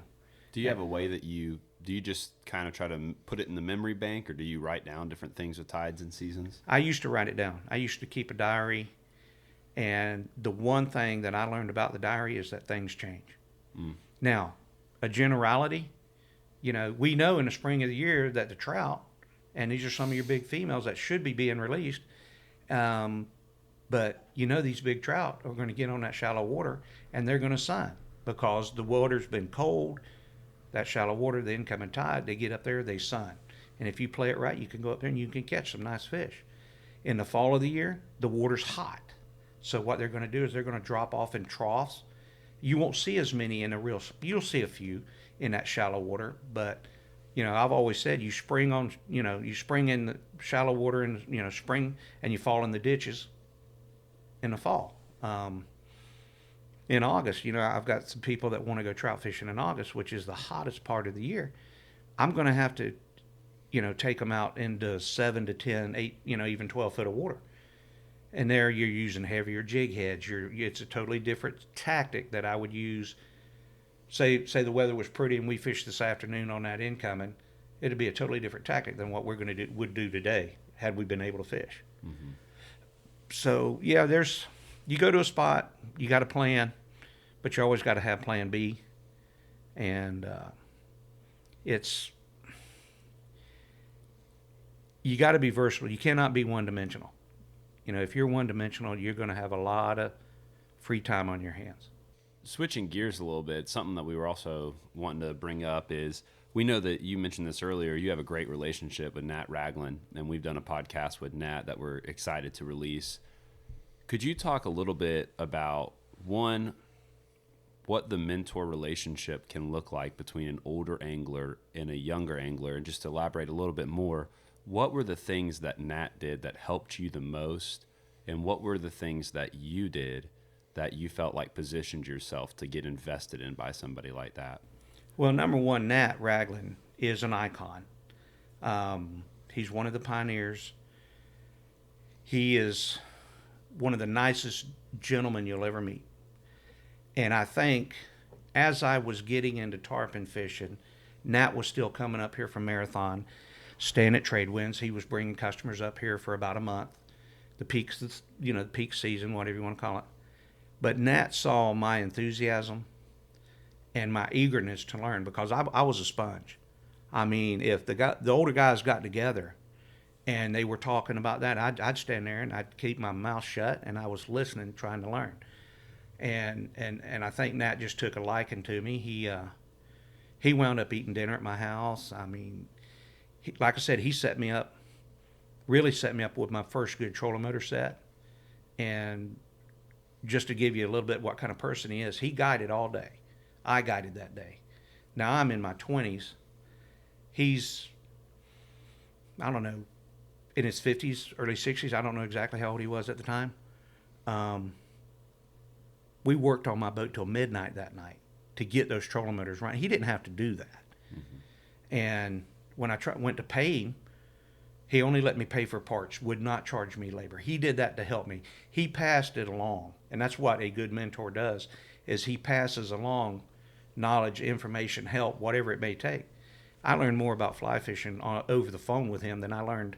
Do you have a way that do you just kind of try to put it in the memory bank, or do you write down different things with tides and seasons? I used to write it down. I used to keep a diary. And the one thing that I learned about the diary is that things change. Now, a generality, we know in the spring of the year that the trout, and these are some of your big females that should be being released, but these big trout are going to get on that shallow water, and they're going to sun because the water's been cold. That shallow water, the incoming tide, they get up there, they sun. And if you play it right, you can go up there and you can catch some nice fish. In the fall of the year, the water's hot. So what they're going to do is they're going to drop off in troughs. You won't see as many you'll see a few in that shallow water, but I've always said you spring in the shallow water in spring, and you fall in the ditches in the fall. In August, I've got some people that want to go trout fishing in August, which is the hottest part of the year. I'm going to have to take them out into 7 to 10, 8, even 12 foot of water. And there you're using heavier jig heads. It's a totally different tactic that I would use. Say the weather was pretty and we fished this afternoon on that incoming. It'd be a totally different tactic than what we're going to would do today had we been able to fish. Mm-hmm. So yeah, you go to a spot, you got a plan, but you always got to have plan B. And you got to be versatile. You cannot be one-dimensional. If you're one-dimensional, you're going to have a lot of free time on your hands. Switching gears a little bit, something that we were also wanting to bring up is, we know that you mentioned this earlier, you have a great relationship with Nat Ragland, and we've done a podcast with Nat that we're excited to release. Could you talk a little bit about, one, what the mentor relationship can look like between an older angler and a younger angler, and just to elaborate a little bit more, what were the things that Nat did that helped you the most, and what were the things that you did that you felt like positioned yourself to get invested in by somebody like that? Well, number one, Nat Ragland is an icon. He's one of the pioneers. He is one of the nicest gentlemen you'll ever meet. And I think as I was getting into tarpon fishing, Nat was still coming up here from Marathon, staying at Trade Winds. He was bringing customers up here for about a month, the peak season, whatever you want to call it. But Nat saw my enthusiasm and my eagerness to learn, because I was a sponge. I mean, if the older guys got together and they were talking about that, I'd stand there and I'd keep my mouth shut, and I was listening, trying to learn. And I think Nat just took a liking to me. He wound up eating dinner at my house. I mean, like I said, he really set me up with my first good trolling motor set. And just to give you a little bit what kind of person he is, he guided all day. I guided that day. Now I'm in my 20s. He's, I don't know, in his 50s, early 60s. I don't know exactly how old he was at the time. We worked on my boat till midnight that night to get those trolling motors running. He didn't have to do that. Mm-hmm. And when I went to pay him, he only let me pay for parts, would not charge me labor. He did that to help me. He passed it along. And that's what a good mentor does, is he passes along knowledge, information, help, whatever it may take. I learned more about fly fishing over the phone with him than I learned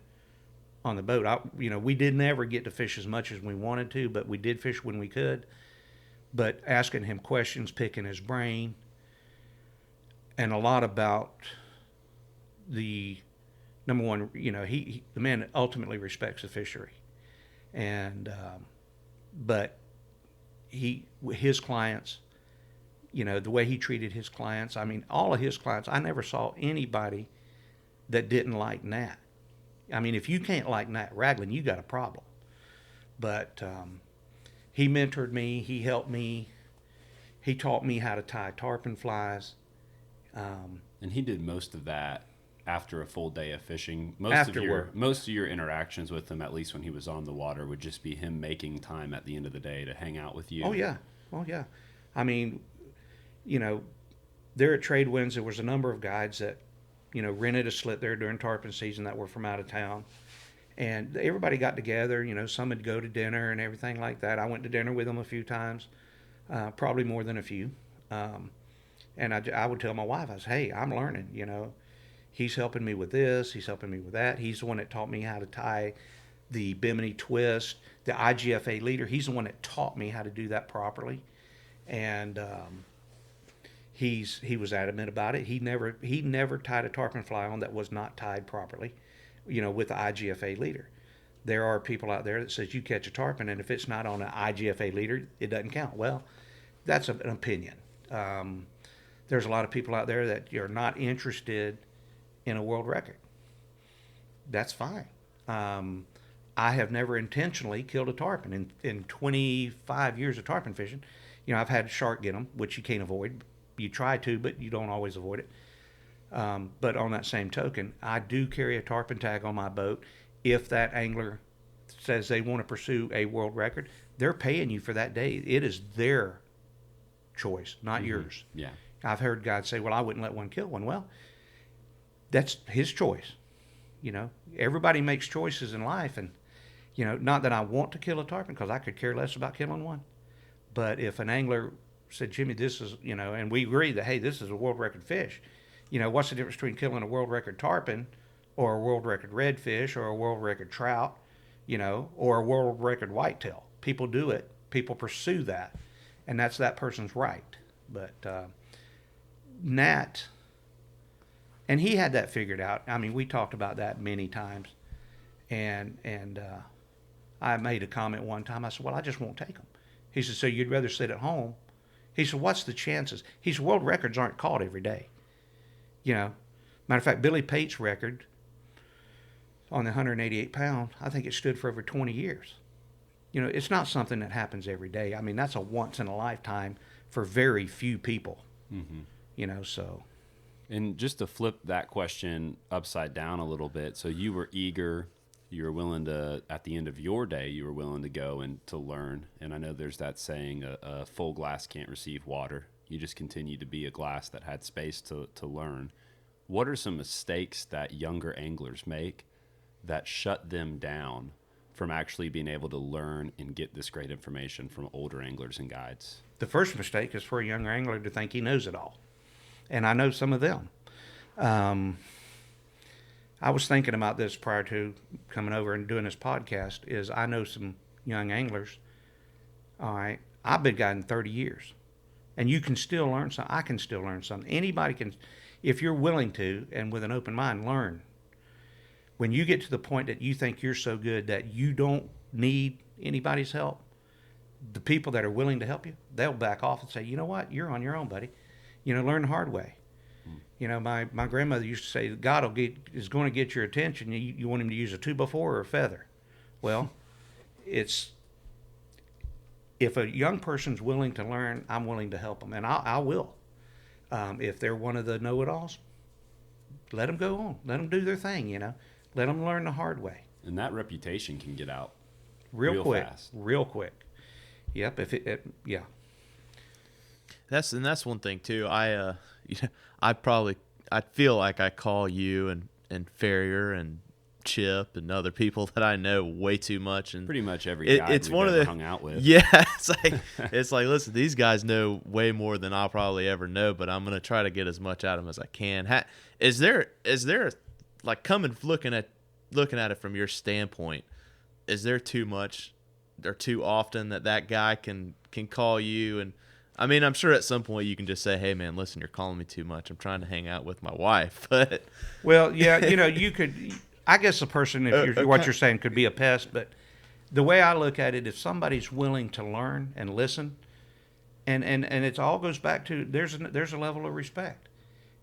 on the boat. We didn't ever get to fish as much as we wanted to, but we did fish when we could. But asking him questions, picking his brain, and a lot about the number one, the man ultimately respects the fishery. And, but his clients, the way he treated his clients, I mean, all of his clients, I never saw anybody that didn't like Nat. I mean, if you can't like Nat Ragland, you got a problem. But he mentored me. He helped me. He taught me how to tie tarpon flies. And he did most of that after a full day of fishing. Most of your interactions with him, at least when he was on the water, would just be him making time at the end of the day to hang out with you. Oh yeah. I mean, there at Trade Winds, there was a number of guides that, rented a slip there during tarpon season that were from out of town. And everybody got together, some would go to dinner and everything like that. I went to dinner with them a few times, probably more than a few. And I would tell my wife, I said, hey, I'm learning, He's helping me with this. He's helping me with that. He's the one that taught me how to tie the Bimini twist, the IGFA leader. He's the one that taught me how to do that properly. And he was adamant about it. He never tied a tarpon fly on that was not tied properly, with the IGFA leader. There are people out there that says you catch a tarpon, and if it's not on an IGFA leader, it doesn't count. Well, that's an opinion. There's a lot of people out there that are not interested in a world record. That's fine. I have never intentionally killed a tarpon. In 25 years of tarpon fishing, I've had shark get them, which you can't avoid. You try to, but you don't always avoid it. But on that same token, I do carry a tarpon tag on my boat. If that angler says they want to pursue a world record, they're paying you for that day. It is their choice, not yours. Yeah. I've heard guys say, well, I wouldn't let one kill one. Well, that's his choice. Everybody makes choices in life. And, not that I want to kill a tarpon, because I could care less about killing one. But if an angler said, Jimmy, this is, and we agree that, hey, this is a world record fish. What's the difference between killing a world record tarpon or a world record redfish or a world record trout, or a world record whitetail? People do it. People pursue that. And that's that person's right. But Nat, and he had that figured out. I mean, we talked about that many times. And I made a comment one time. I said, well, I just won't take them. He said, so you'd rather sit at home? He said, what's the chances? He said, world records aren't caught every day. Matter of fact, Billy Pate's record on the 188 pound, I think it stood for over 20 years. It's not something that happens every day. I mean, that's a once in a lifetime for very few people. Mm-hmm. So. And just to flip that question upside down a little bit, so you were eager, you were willing to, at the end of your day, you were willing to go and to learn. And I know there's that saying, a full glass can't receive water. You just continued to be a glass that had space to learn. What are some mistakes that younger anglers make that shut them down from actually being able to learn and get this great information from older anglers and guides? The first mistake is for a younger angler to think he knows it all. And I know some of them. I was thinking about this prior to coming over and doing this podcast, is I know some young anglers. All right. I've been guiding 30 years. And you can still learn something. I can still learn something. Anybody can, if you're willing to, and with an open mind, learn. When you get to the point that you think you're so good that you don't need anybody's help, the people that are willing to help you, they'll back off and say, you know what, you're on your own, buddy. Learn the hard way. You know, my grandmother used to say, God is going to get your attention. You want him to use a 2x4 or a feather. Well, if a young person's willing to learn, I'm willing to help them, and I will. If they're one of the know-it-alls, let them go on. Let them do their thing, Let them learn the hard way. And that reputation can get out real quick. Fast. Real quick. Yep. Yeah. That's one thing too. I feel like I call you and Farrier and Chip and other people that I know way too much, and pretty much every guy it's we've one ever of the hung out with. Yeah, it's like listen, these guys know way more than I'll probably ever know, but I'm gonna try to get as much out of them as I can. Is there like looking at it from your standpoint? Is there too much or too often that guy can call you? And I mean, I'm sure at some point you can just say, hey man, listen, you're calling me too much. I'm trying to hang out with my wife. But well, yeah, you could. I guess the person, what you're saying, could be a pest. But the way I look at it, if somebody's willing to learn and listen, and it all goes back to there's a level of respect.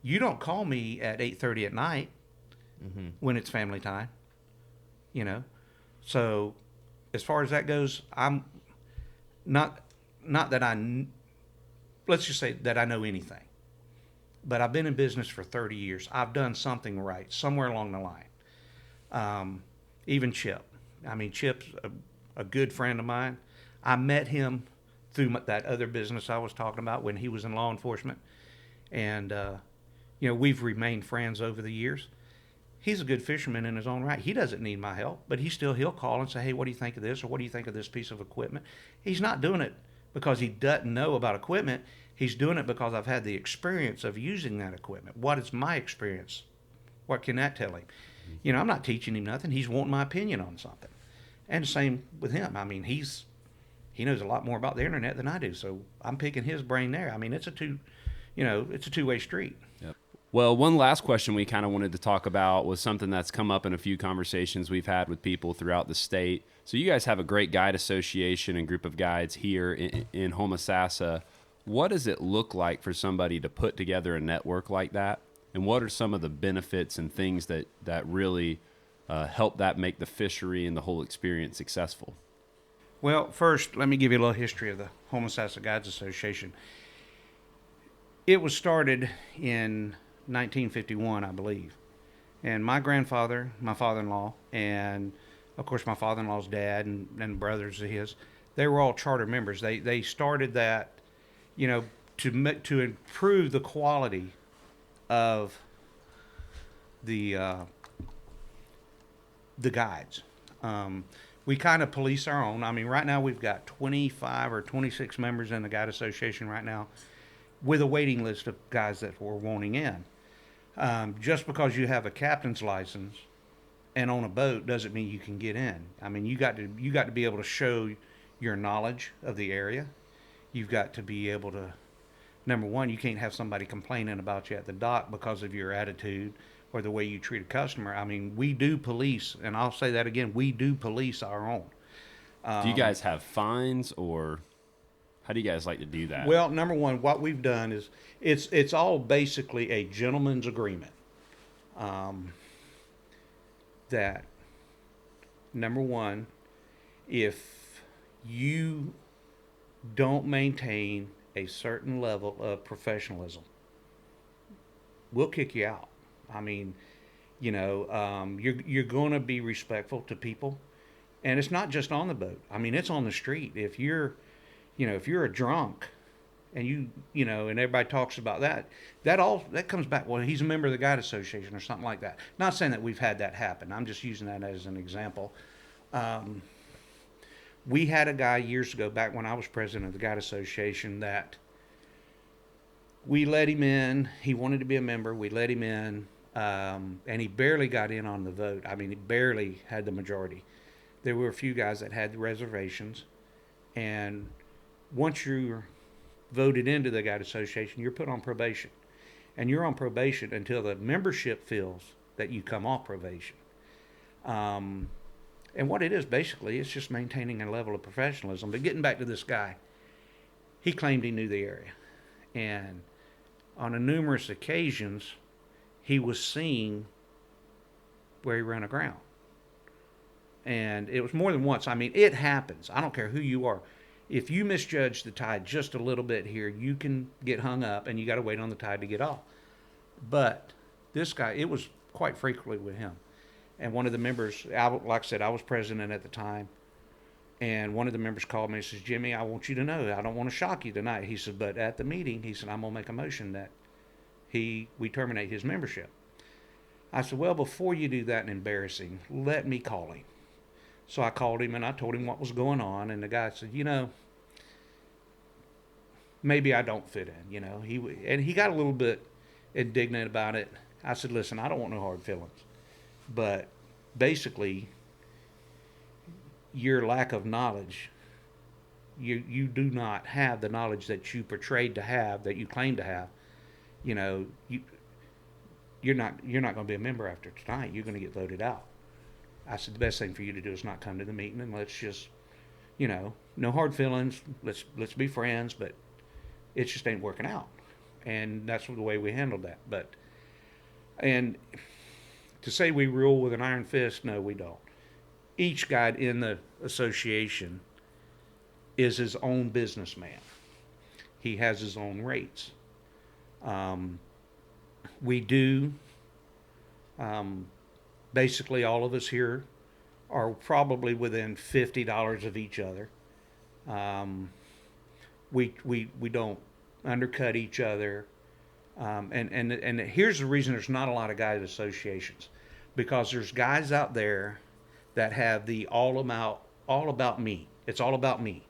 You don't call me at 8:30 at night when it's family time. So as far as that goes, I'm not that let's just say that I know anything, but I've been in business for 30 years. I've done something right somewhere along the line. Even Chip. I mean, Chip's a good friend of mine. I met him through that other business I was talking about when he was in law enforcement. And, we've remained friends over the years. He's a good fisherman in his own right. He doesn't need my help, but he'll call and say, hey, what do you think of this? Or what do you think of this piece of equipment? He's not doing it because he doesn't know about equipment. He's doing it because I've had the experience of using that equipment. What is my experience? What can that tell him? I'm not teaching him nothing. He's wanting my opinion on something. And the same with him. I mean, he knows a lot more about the internet than I do, so I'm picking his brain there. I mean, it's a two-way street. Yep. Well, one last question we kind of wanted to talk about was something that's come up in a few conversations we've had with people throughout the state. So you guys have a great guide association and group of guides here in Homosassa. What does it look like for somebody to put together a network like that? And what are some of the benefits and things that really help that make the fishery and the whole experience successful? Well, first, let me give you a little history of the Homosassa Guides Association. It was started in 1951, I believe. And my grandfather, my father-in-law, and, of course, my father-in-law's dad and brothers of his, they were all charter members. They started that, to improve the quality of the guides. We kind of police our own. I mean, right now we've got 25 or 26 members in the Guide Association right now with a waiting list of guys that we're wanting in. Just because you have a captain's license and own a boat doesn't mean you can get in. I mean, you got to be able to show your knowledge of the area. You've got to be able to, number one, you can't have somebody complaining about you at the dock because of your attitude or the way you treat a customer. I mean, we do police, and I'll say that again, we do police our own. Do you guys have fines, or how do you guys like to do that? Well, number one, what we've done is it's all basically a gentleman's agreement. That, number one, if you don't maintain a certain level of professionalism, we'll kick you out. I mean, you're going to be respectful to people, and it's not just on the boat. I mean, it's on the street. If you're a drunk, and and everybody talks about that comes back. Well, he's a member of the Guide Association or something like that. Not saying that we've had that happen. I'm just using that as an example. We had a guy years ago, back when I was president of the Guide Association, that we let him in. He wanted to be a member. We let him in, and he barely got in on the vote. I mean, he barely had the majority. There were a few guys that had the reservations, and once you're voted into the Guide Association, you're put on probation. And you're on probation until the membership feels that you come off probation. And what it is, basically, it's just maintaining a level of professionalism. But getting back to this guy, he claimed he knew the area. And on numerous occasions, he was seen where he ran aground. And it was more than once. I mean, it happens. I don't care who you are. If you misjudge the tide just a little bit here, you can get hung up, and you got to wait on the tide to get off. But this guy, it was quite frequently with him. And one of the members, like I said, I was president at the time, and one of the members called me and says, Jimmy, I want you to know, I don't want to shock you tonight. He said, but at the meeting, he said, I'm going to make a motion that we terminate his membership. I said, well, before you do that and embarrassing, let me call him. So I called him and I told him what was going on, and the guy said, maybe I don't fit in, and he got a little bit indignant about it. I said, listen, I don't want no hard feelings, but basically your lack of knowledge, you do not have the knowledge that you portrayed to have, that you claim to have. You're not going to be a member after tonight. You're going to get voted out. I said, the best thing for you to do is not come to the meeting, and let's just, no hard feelings. Let's be friends, but it just ain't working out. And that's the way we handled that. And to say we rule with an iron fist, no, we don't. Each guide in the association is his own businessman. He has his own rates. We do, basically all of us here are probably within $50 of each other. We don't undercut each other. And here's the reason there's not a lot of guide associations, because there's guys out there that have the all about me. It's all about me.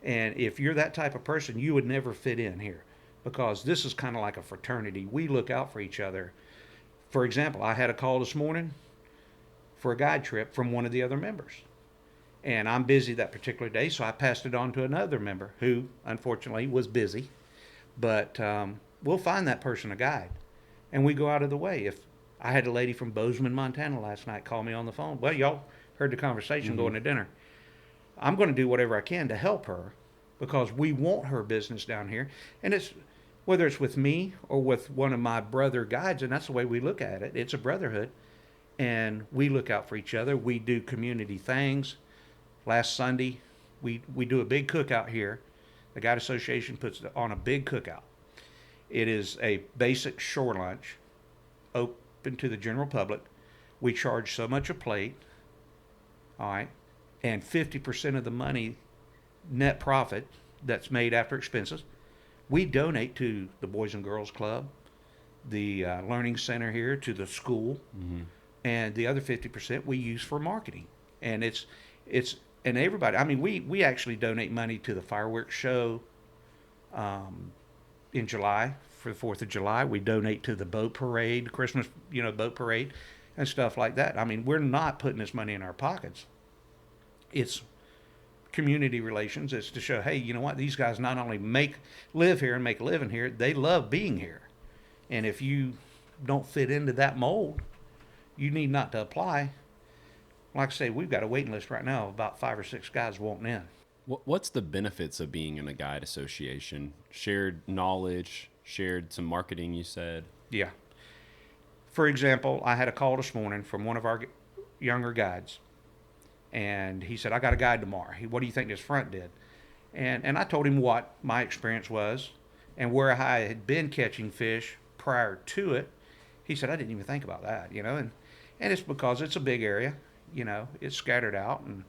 And if you're that type of person, you would never fit in here, because this is kind of like a fraternity. We look out for each other. For example, I had a call this morning for a guide trip from one of the other members. And I'm busy that particular day, so I passed it on to another member who, unfortunately, was busy. But we'll find that person a guide, and we go out of the way. If I had a lady from Bozeman, Montana last night call me on the phone. Well, y'all heard the conversation going to dinner. I'm going to do whatever I can to help her, because we want her business down here. And it's whether it's with me or with one of my brother guides, and that's the way we look at it. It's a brotherhood, and we look out for each other. We do community things. Last Sunday, we do a big cookout here. The Guide Association puts on a big cookout. It is a basic shore lunch, open to the general public. We charge so much a plate, all right, and 50% of the money, net profit that's made after expenses, we donate to the Boys and Girls Club, the Learning Center here, to the school, and the other 50% we use for marketing. And it's and everybody, I mean, we actually donate money to the fireworks show in July, for the 4th of July. We donate to the boat parade, Christmas, boat parade, and stuff like that. I mean, we're not putting this money in our pockets. It's community relations. It's to show, hey, you know what? These guys not only live here and make a living here, they love being here. And if you don't fit into that mold, you need not to apply. Like I say, we've got a waiting list right now of about 5 or 6 guys wanting in. What's the benefits of being in a guide association? Shared knowledge, shared some marketing, you said? Yeah. For example, I had a call this morning from one of our younger guides, and he said, I got a guide tomorrow. What do you think this front did? And I told him what my experience was and where I had been catching fish prior to it. He said, I didn't even think about that, and it's because it's a big area, it's scattered out, and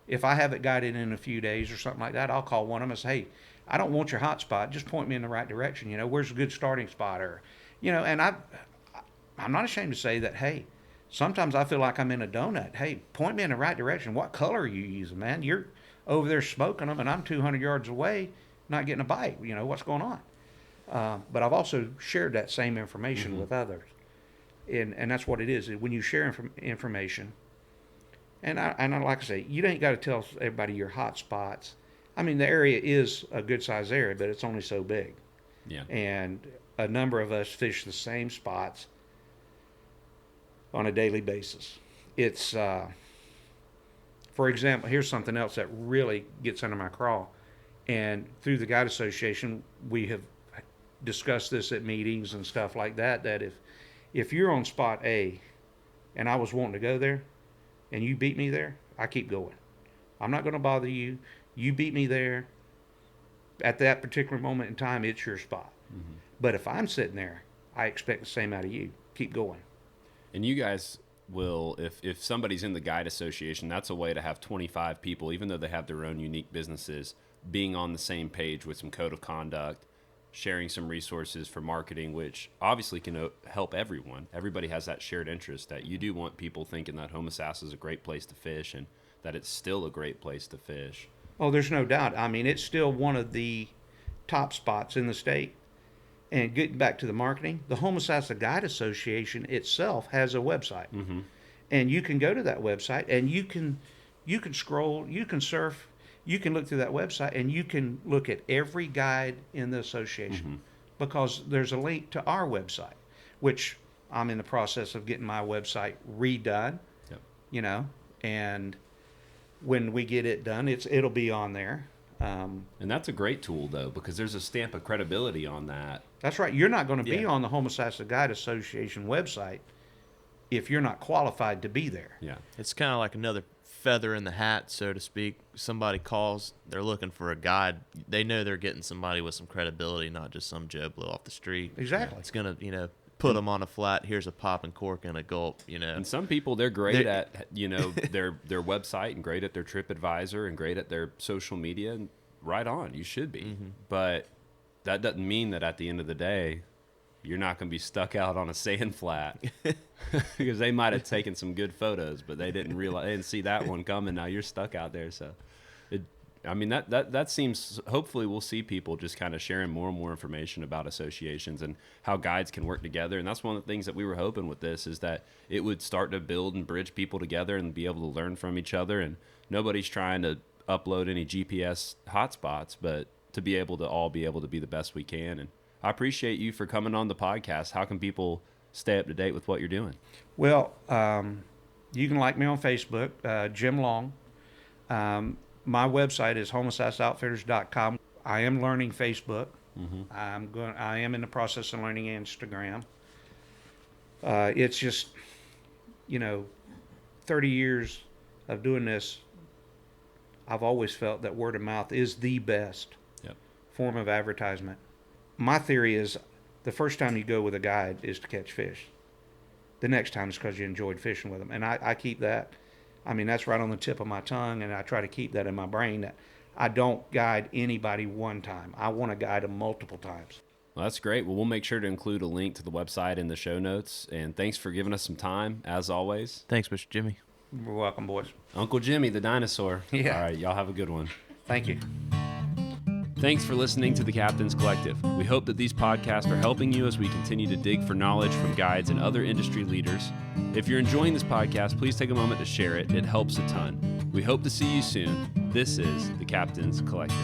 if I have it guided in a few days or something like that, I'll call one of them and say, hey, I don't want your hot spot. Just point me in the right direction. Where's a good starting spot? Or, and I'm not ashamed to say that, hey, Sometimes I feel like I'm in a donut. Hey, point me in the right direction. What color are you using, man? You're over there smoking them, and I'm 200 yards away, not getting a bite. You know, what's going on? But I've also shared that same information with others. And that's what it is. When you share information, and I like I say, you ain't got to tell everybody your hot spots. I mean, the area is a good-sized area, but it's only so big. Yeah. And a number of us fish the same spots on a daily basis. It's, for example, here's something else that really gets under my craw. And through the Guide Association, we have discussed this at meetings and stuff like that, that if you're on spot A and I was wanting to go there and you beat me there, I keep going. I'm not going to bother you. You beat me there. At that particular moment in time, it's your spot. But if I'm sitting there, I expect the same out of you. Keep going. And you guys will, if somebody's in the Guide Association, that's a way to have 25 people, even though they have their own unique businesses, being on the same page with some code of conduct, sharing some resources for marketing, which obviously can help everyone. Everybody has that shared interest that you do want people thinking that Homosassa is a great place to fish and that it's still a great place to fish. Oh, there's no doubt. I mean, it's still one of the top spots in the state. And getting back to the marketing, the Homosassa Guide Association itself has a website. And you can go to that website and you can scroll, you can surf, you can look through that website and you can look at every guide in the association because there's a link to our website, which I'm in the process of getting my website redone, you know, and when we get it done, it'll be on there. And that's a great tool, though, because there's a stamp of credibility on that. That's right. You're not going to be on the Homosassa Guide Association website if you're not qualified to be there. Yeah. It's kind of like another feather in the hat, so to speak. Somebody calls, they're looking for a guide. They know they're getting somebody with some credibility, not just some Joe Blow off the street. Exactly. It's going to, put them on a flat, here's a pop and cork and a gulp, And some people, they're great at, their website and great at their TripAdvisor and great at their social media. And right on, you should be. But that doesn't mean that at the end of the day, you're not going to be stuck out on a sand flat because they might have taken some good photos, but they didn't see that one coming. Now you're stuck out there. So, that seems, hopefully we'll see people just kind of sharing more and more information about associations and how guides can work together. And that's one of the things that we were hoping with this is that it would start to build and bridge people together and be able to learn from each other. And nobody's trying to upload any GPS hotspots, but to be able to be the best we can. And I appreciate you for coming on the podcast. How can people stay up to date with what you're doing? Well, you can like me on Facebook, Jim Long. My website is homosasaoutfitters.com. I am learning Facebook. I am in the process of learning Instagram. It's just, 30 years of doing this, I've always felt that word of mouth is the best form of advertisement. My theory is the first time you go with a guide is to catch fish. The next time is because you enjoyed fishing with them. And I keep that. I mean, that's right on the tip of my tongue, and I try to keep that in my brain that I don't guide anybody one time. I want to guide them multiple times. Well, that's great. Well, we'll make sure to include a link to the website in the show notes. And thanks for giving us some time, as always. Thanks, Mr. Jimmy. You're welcome, boys. Uncle Jimmy, the dinosaur. Yeah. All right, y'all have a good one. Thank you. Thanks for listening to the Captain's Collective. We hope that these podcasts are helping you as we continue to dig for knowledge from guides and other industry leaders. If you're enjoying this podcast, please take a moment to share it. It helps a ton. We hope to see you soon. This is the Captain's Collective.